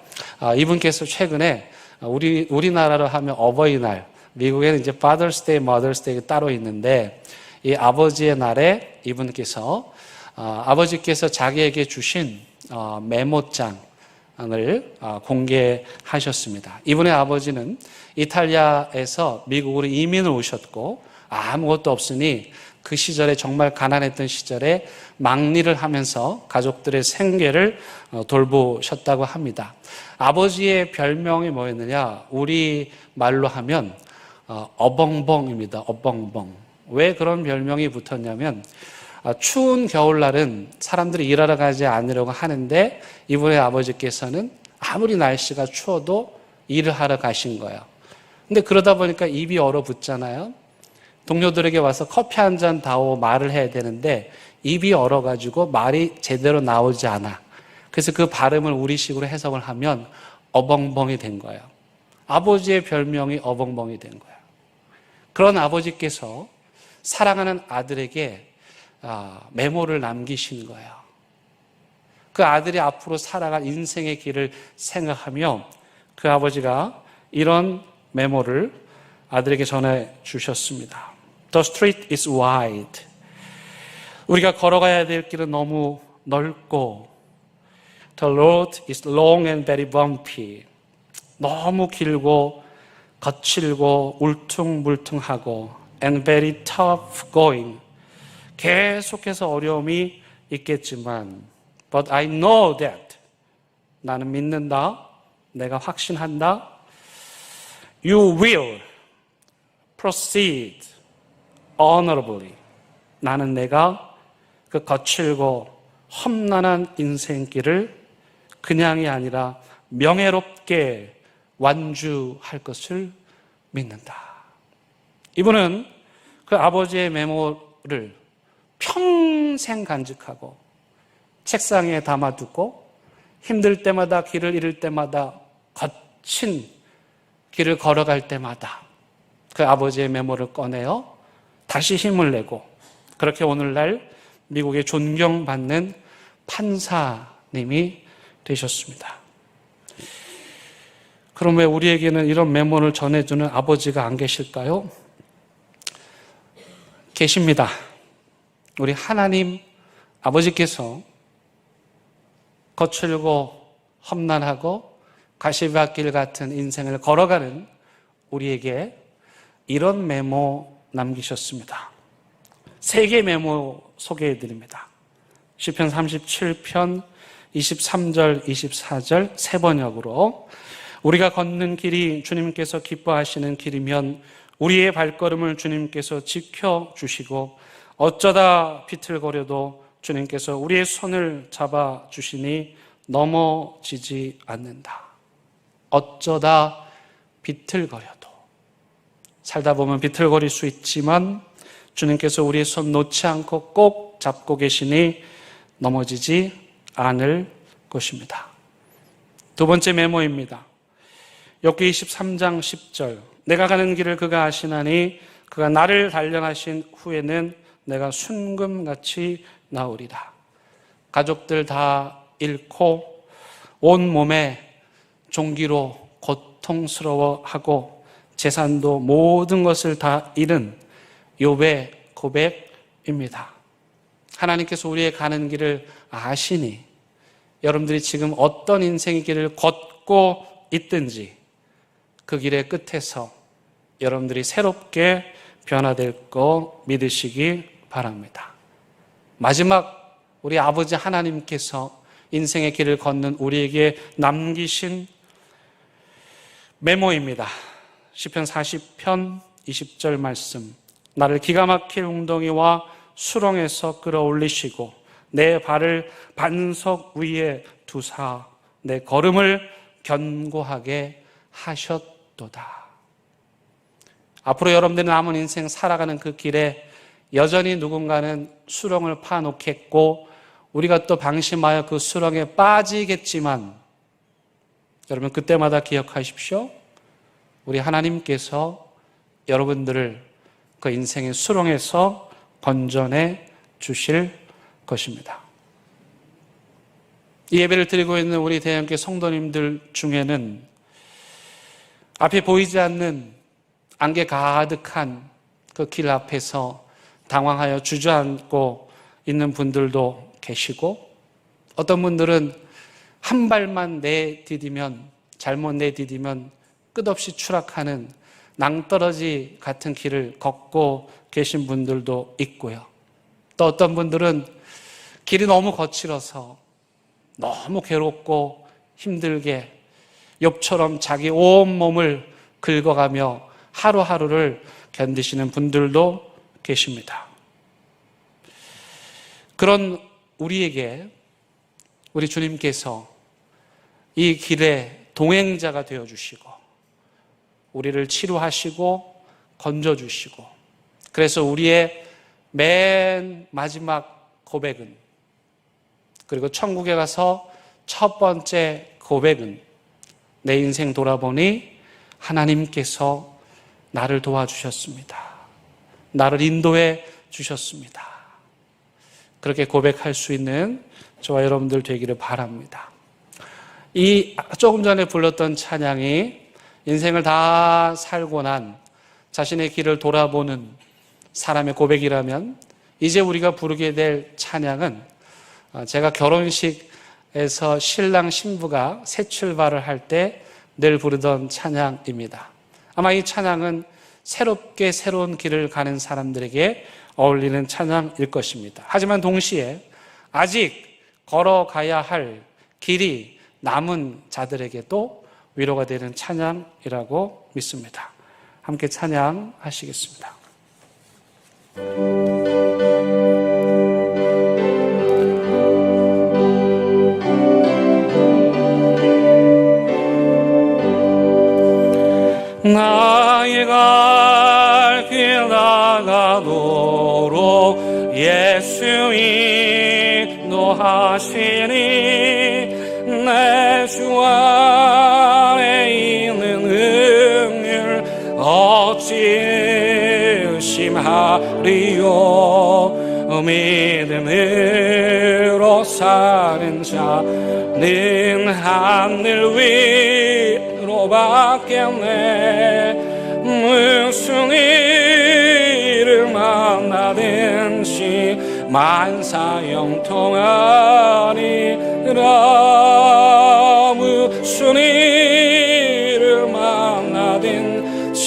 이분께서 최근에 우리나라로 하면 어버이날, 미국에는 이제 Father's Day, Mother's Day가 따로 있는데 이 아버지의 날에 이분께서 아버지께서 자기에게 주신 메모장을 공개하셨습니다. 이분의 아버지는 이탈리아에서 미국으로 이민을 오셨고 아무것도 없으니 그 시절에 정말 가난했던 시절에 막리를 하면서 가족들의 생계를 돌보셨다고 합니다. 아버지의 별명이 뭐였느냐? 우리 말로 하면 어벙벙입니다. 어벙벙. 왜 그런 별명이 붙었냐면 추운 겨울날은 사람들이 일하러 가지 않으려고 하는데 이분의 아버지께서는 아무리 날씨가 추워도 일을 하러 가신 거예요. 근데 그러다 보니까 입이 얼어붙잖아요. 동료들에게 와서 커피 한 잔 다오 말을 해야 되는데 입이 얼어가지고 말이 제대로 나오지 않아. 그래서 그 발음을 우리식으로 해석을 하면 어벙벙이 된 거예요. 아버지의 별명이 어벙벙이 된 거예요. 그런 아버지께서 사랑하는 아들에게 메모를 남기신 거예요. 그 아들이 앞으로 살아갈 인생의 길을 생각하며 그 아버지가 이런 메모를 아들에게 전해 주셨습니다. The street is wide. 우리가 걸어가야 될 길은 너무 넓고 The road is long and very bumpy. 너무 길고 거칠고 울퉁불퉁하고 and very tough going. 계속해서 어려움이 있겠지만 But I know that. 나는 믿는다. 내가 확신한다. You will proceed honorably. 나는 내가 그 거칠고 험난한 인생길을 그냥이 아니라 명예롭게 완주할 것을 믿는다. 이분은 그 아버지의 메모를 평생 간직하고 책상에 담아두고 힘들 때마다 길을 잃을 때마다 거친 길을 걸어갈 때마다 그 아버지의 메모를 꺼내어 다시 힘을 내고 그렇게 오늘날 미국의 존경받는 판사님이 되셨습니다. 그럼 왜 우리에게는 이런 메모를 전해주는 아버지가 안 계실까요? 계십니다. 우리 하나님 아버지께서 거칠고 험난하고 가시밭길 같은 인생을 걸어가는 우리에게 이런 메모 남기셨습니다. 3개 메모 소개해 드립니다. 시편 37편 23절, 24절 3번역으로 우리가 걷는 길이 주님께서 기뻐하시는 길이면 우리의 발걸음을 주님께서 지켜주시고 어쩌다 비틀거려도 주님께서 우리의 손을 잡아주시니 넘어지지 않는다. 어쩌다 비틀거려도, 살다 보면 비틀거릴 수 있지만 주님께서 우리의 손 놓지 않고 꼭 잡고 계시니 넘어지지 않을 것입니다. 두 번째 메모입니다. 욥기 23장 10절, 내가 가는 길을 그가 아시나니 그가 나를 단련하신 후에는 내가 순금같이 나으리라. 가족들 다 잃고 온 몸에 종기로 고통스러워하고 재산도 모든 것을 다 잃은 욥의 고백입니다. 하나님께서 우리의 가는 길을 아시니 여러분들이 지금 어떤 인생의 길을 걷고 있든지 그 길의 끝에서 여러분들이 새롭게 변화될 거 믿으시기 바랍니다. 마지막 우리 아버지 하나님께서 인생의 길을 걷는 우리에게 남기신 메모입니다. 시편 40편 20절 말씀, 나를 기가 막힐 웅덩이와 수렁에서 끌어올리시고 내 발을 반석 위에 두사 내 걸음을 견고하게 하셨도다. 앞으로 여러분들의 남은 인생 살아가는 그 길에 여전히 누군가는 수렁을 파놓겠고 우리가 또 방심하여 그 수렁에 빠지겠지만 여러분 그때마다 기억하십시오. 우리 하나님께서 여러분들을 그 인생의 수렁에서 건져내 주실 것입니다. 이 예배를 드리고 있는 우리 대형교회 성도님들 중에는 앞에 보이지 않는 안개 가득한 그 길 앞에서 당황하여 주저앉고 있는 분들도 계시고 어떤 분들은 한 발만 내디디면 잘못 내디디면 끝없이 추락하는 낭떠러지 같은 길을 걷고 계신 분들도 있고요. 또 어떤 분들은 길이 너무 거칠어서 너무 괴롭고 힘들게 욥처럼 자기 온몸을 긁어가며 하루하루를 견디시는 분들도 계십니다. 그런 우리에게 우리 주님께서 이 길의 동행자가 되어주시고 우리를 치료하시고 건져주시고 그래서 우리의 맨 마지막 고백은 그리고 천국에 가서 첫 번째 고백은 내 인생 돌아보니 하나님께서 나를 도와주셨습니다. 나를 인도해 주셨습니다. 그렇게 고백할 수 있는 저와 여러분들 되기를 바랍니다. 이 조금 전에 불렀던 찬양이 인생을 다 살고 난 자신의 길을 돌아보는 사람의 고백이라면 이제 우리가 부르게 될 찬양은 제가 결혼식에서 신랑 신부가 새 출발을 할 때 늘 부르던 찬양입니다. 아마 이 찬양은 새롭게 새로운 길을 가는 사람들에게 어울리는 찬양일 것입니다. 하지만 동시에 아직 걸어가야 할 길이 남은 자들에게도 위로가 되는 찬양이라고 믿습니다. 함께 찬양하시겠습니다. 나의 갈 길 나가도록 예수 인도하시니 내 주 안에 있는 은혜를 어찌 의심하리요. 믿음으로 사는 자는 하늘 위로 받겠네. 무슨 일을 만나든지 만사형통하리라. 무슨 일을 만나든지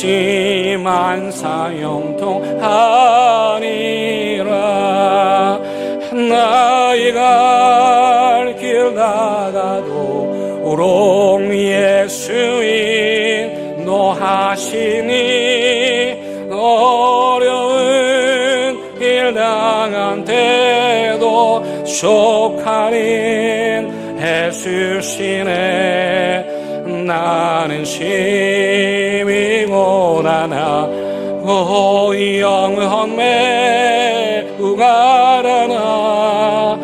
만사형통하리라. 나의 갈 길 나가도록 예수 인도하시니 당한데도 족하린 해주시네. 나는 심이고나나 오 영원 매우 가라나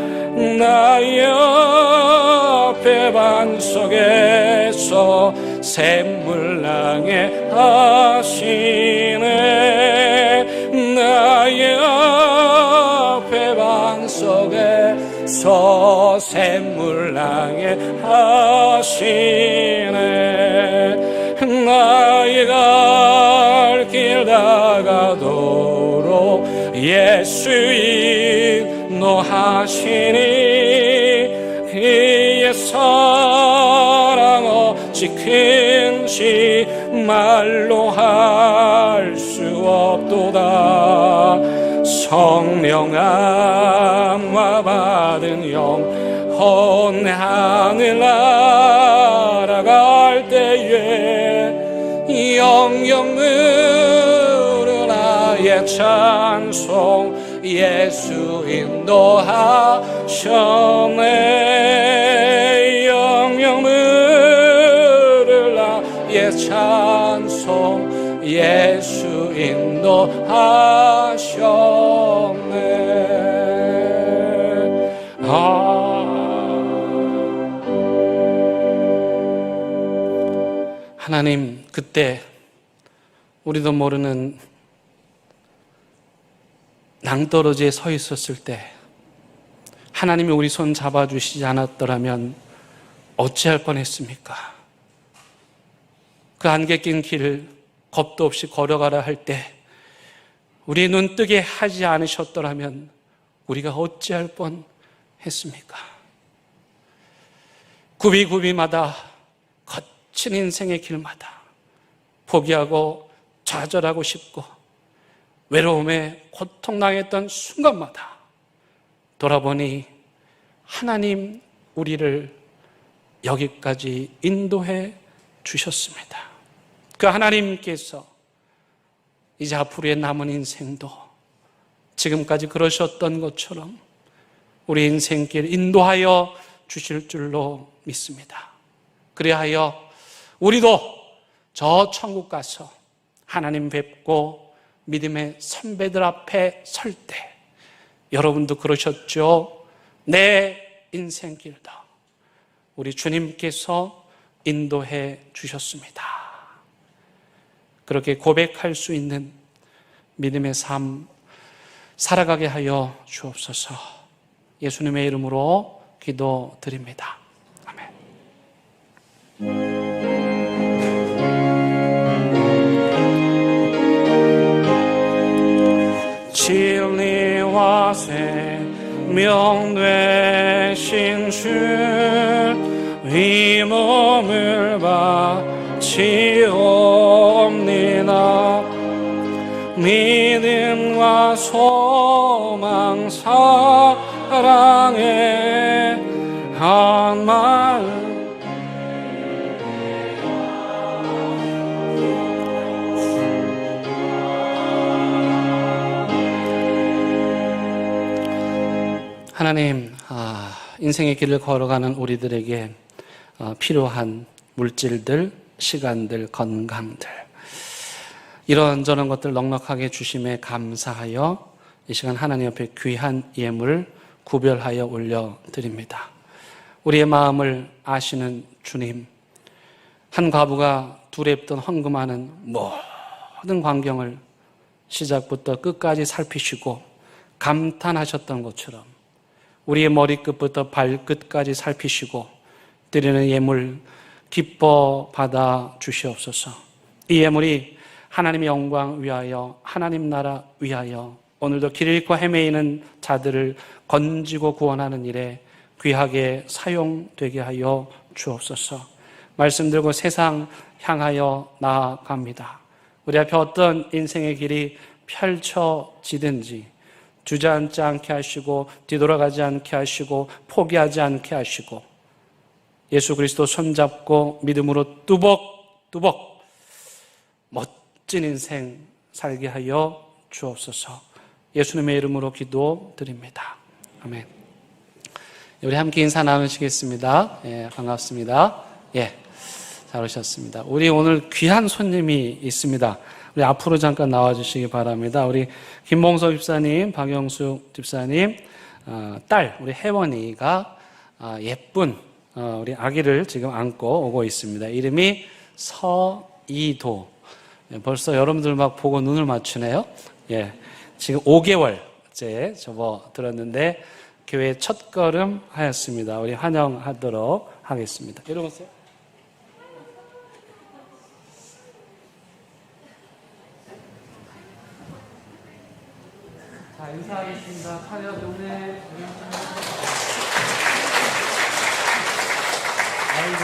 나의 앞에 반석에서 샘물나게 하시네. 나의 앞에 반석에서 샘물나게 하시네. 나의 갈 길 다가도록 예수 인도하시니 그의 사랑 어찌 큰지 말로 할 수 없도다. 성령 안와 받은 영혼 하늘 날아갈 때에 영영 누르 나의 찬송 예수 인도하셨네. 영영 누르 나의 찬송 예수 인도하셨네. 하나님, 그때 우리도 모르는 낭떠러지에 서 있었을 때 하나님이 우리 손 잡아주시지 않았더라면 어찌할 뻔했습니까? 그 안개 낀 길을 겁도 없이 걸어가라 할 때 우리 눈 뜨게 하지 않으셨더라면 우리가 어찌할 뻔했습니까? 굽이굽이마다 거친 인생의 길마다 포기하고 좌절하고 싶고 외로움에 고통당했던 순간마다 돌아보니 하나님 우리를 여기까지 인도해 주셨습니다. 그 하나님께서 이제 앞으로의 남은 인생도 지금까지 그러셨던 것처럼 우리 인생길 인도하여 주실 줄로 믿습니다. 그리하여 우리도 저 천국 가서 하나님 뵙고 믿음의 선배들 앞에 설 때 여러분도 그러셨죠? 내 인생길도 우리 주님께서 인도해 주셨습니다. 그렇게 고백할 수 있는 믿음의 삶 살아가게 하여 주옵소서. 예수님의 이름으로 기도드립니다. 아멘. 진리와 생명 되신 주 이 몸을 바치옵니다. 믿음과 소망 사랑의 한 마음 하나님, 인생의 길을 걸어가는 우리들에게 필요한 물질들, 시간들, 건강들 이런저런 것들 넉넉하게 주심에 감사하여 이 시간 하나님 앞에 귀한 예물 구별하여 올려드립니다. 우리의 마음을 아시는 주님, 한 과부가 둘에 입던 헌금하는 모든 광경을 시작부터 끝까지 살피시고 감탄하셨던 것처럼 우리의 머리끝부터 발끝까지 살피시고 드리는 예물 기뻐 받아 주시옵소서. 이 예물이 하나님의 영광 위하여 하나님 나라 위하여 오늘도 길을 잃고 헤매이는 자들을 건지고 구원하는 일에 귀하게 사용되게 하여 주옵소서. 말씀 들고 세상 향하여 나아갑니다. 우리 앞에 어떤 인생의 길이 펼쳐지든지 주저앉지 않게 하시고 뒤돌아가지 않게 하시고 포기하지 않게 하시고 예수 그리스도 손잡고 믿음으로 뚜벅뚜벅 멋진 인생 살게 하여 주옵소서. 예수님의 이름으로 기도드립니다. 아멘. 우리 함께 인사 나누시겠습니다. 예, 반갑습니다. 예, 잘 오셨습니다. 우리 오늘 귀한 손님이 있습니다. 우리 앞으로 잠깐 나와주시기 바랍니다. 우리 김봉석 집사님, 박영숙 집사님 딸 우리 혜원이가 예쁜 우리 아기를 지금 안고 오고 있습니다. 이름이 서이도. 벌써 여러분들 막 보고 눈을 맞추네요. 예, 지금 5개월째 접어들었는데 교회 첫걸음 하였습니다. 우리 환영하도록 하겠습니다. 일어나세요. 자, 인사하겠습니다. 환영 동네. 아이고,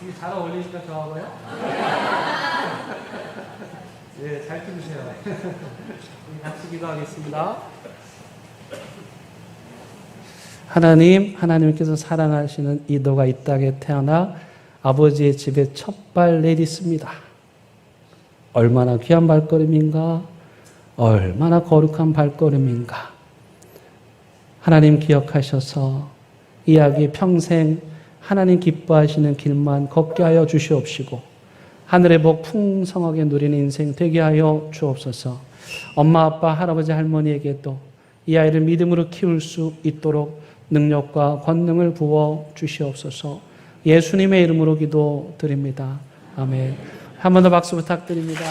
이게 잘 어울리니까 좋아하고요. 네, 잘 들으세요. 같이 기도하겠습니다. 하나님께서 사랑하시는 이도가 이 땅에 태어나 아버지의 집에 첫발 내딛습니다. 얼마나 귀한 발걸음인가, 얼마나 거룩한 발걸음인가. 하나님 기억하셔서 이 아기 평생 하나님 기뻐하시는 길만 걷게 하여 주시옵시고 하늘의 복 풍성하게 누리는 인생 되게 하여 주옵소서. 엄마, 아빠, 할아버지, 할머니에게도 이 아이를 믿음으로 키울 수 있도록 능력과 권능을 부어 주시옵소서. 예수님의 이름으로 기도드립니다. 아멘. 한 번 더 박수 부탁드립니다.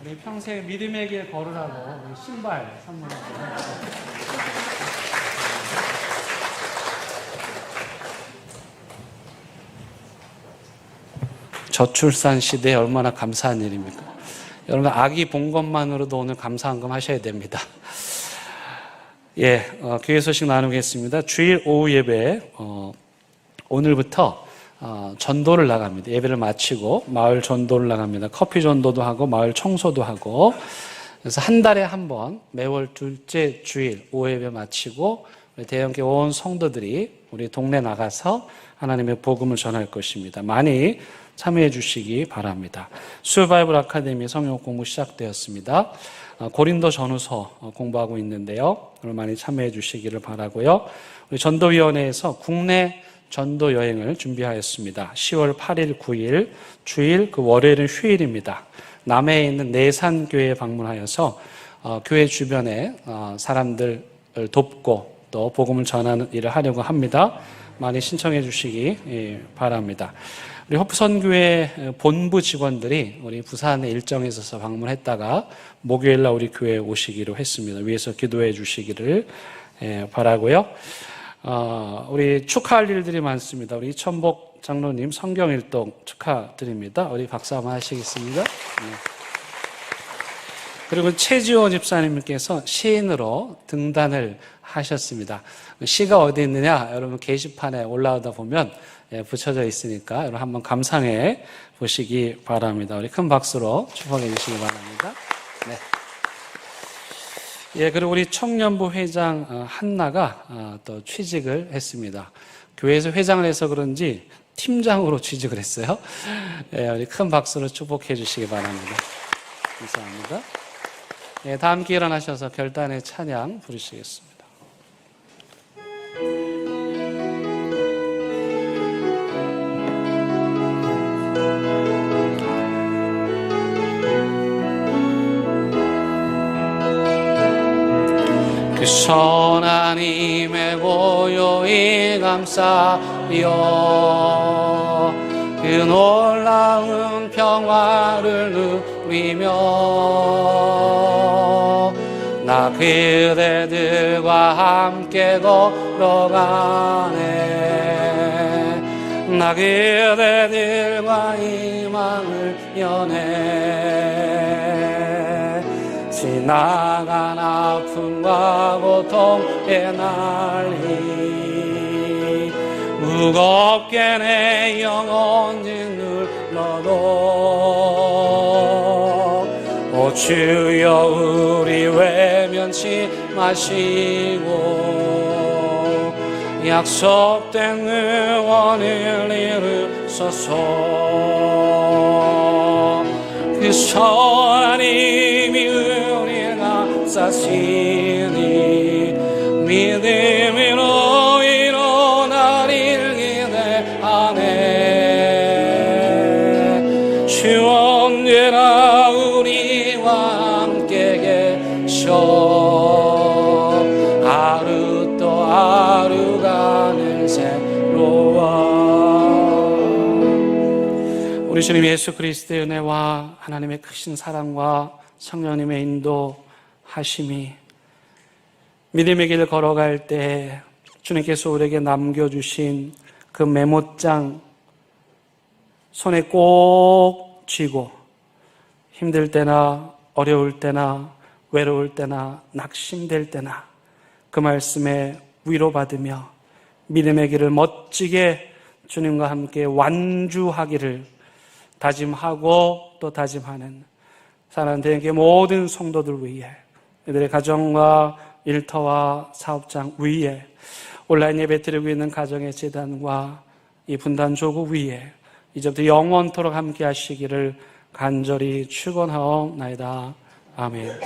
우리 평생 믿음의 길 걸으라고 신발 선물합니다. 저출산 시대에 얼마나 감사한 일입니까? 여러분, 아기 본 것만으로도 오늘 감사한금 하셔야 됩니다. 예, 교회 소식 나누겠습니다. 주일 오후 예배, 오늘부터 전도를 나갑니다. 예배를 마치고 마을 전도를 나갑니다. 커피 전도도 하고 마을 청소도 하고, 그래서 한 달에 한 번 매월 둘째 주일 오후 예배 마치고 우리 대형교회 온 성도들이 우리 동네 나가서 하나님의 복음을 전할 것입니다. 많이 참여해 주시기 바랍니다. 수요바이블 아카데미 성경 공부 시작되었습니다. 고린도 전후서 공부하고 있는데요. 오늘 많이 참여해 주시기를 바라고요. 우리 전도위원회에서 국내 전도 여행을 준비하였습니다. 10월 8일, 9일 주일, 그 월요일은 휴일입니다. 남해에 있는 내산교회에 방문하여서 교회 주변에 사람들을 돕고 또 복음을 전하는 일을 하려고 합니다. 많이 신청해 주시기 바랍니다. 우리 호프선교회 본부 직원들이 우리 부산에 일정에 있어서 방문했다가 목요일날 우리 교회에 오시기로 했습니다. 위에서 기도해 주시기를 바라고요. 우리 축하할 일들이 많습니다. 우리 이천복 장로님 성경일동 축하드립니다. 우리 박수 한번 하시겠습니다. 네. 그리고 최지호 집사님께서 시인으로 등단을 하셨습니다. 시가 어디 있느냐? 여러분 게시판에 올라오다 보면 붙여져 있으니까 여러분 한번 감상해 보시기 바랍니다. 우리 큰 박수로 축복해 주시기 바랍니다. 네. 예, 그리고 우리 청년부 회장 한나가 또 취직을 했습니다. 교회에서 회장을 해서 그런지 팀장으로 취직을 했어요. 예, 우리 큰 박수로 축복해 주시기 바랍니다. 감사합니다. 예, 다 함께 일어나셔서 결단의 찬양 부르시겠습니다. 그 선한 힘에 고요히 감싸며 그 놀라운 평화를 누리며 나 그대들과 함께 걸어가네. 나 그대들과 희망을 여네. 지나간 아픔과 고통의 날이 무겁게 내 영혼 짓눌러도 오 주여 우리 외면치 마시고 약속된 응원을 이루소서. 그 하나님이 은혜가 사시니 믿음으로 일어나리를 기대하네. 주 언제나 우리와 함께 계셔. 하루 또 하루가 늘 새로워. 우리 주님 예수 그리스도의 은혜와 하나님의 크신 사랑과 성령님의 인도하심이 믿음의 길을 걸어갈 때 주님께서 우리에게 남겨주신 그 메모장 손에 꼭 쥐고 힘들 때나 어려울 때나 외로울 때나 낙심될 때나 그 말씀에 위로받으며 믿음의 길을 멋지게 주님과 함께 완주하기를 다짐하고 또 다짐하는 사랑하는 대형교회 모든 성도들 위해 이들의 가정과 일터와 사업장 위에 온라인 예배 드리고 있는 가정의 재단과 이 분단 조국 위에 이제부터 영원토록 함께 하시기를 간절히 축원하옵나이다. 아멘.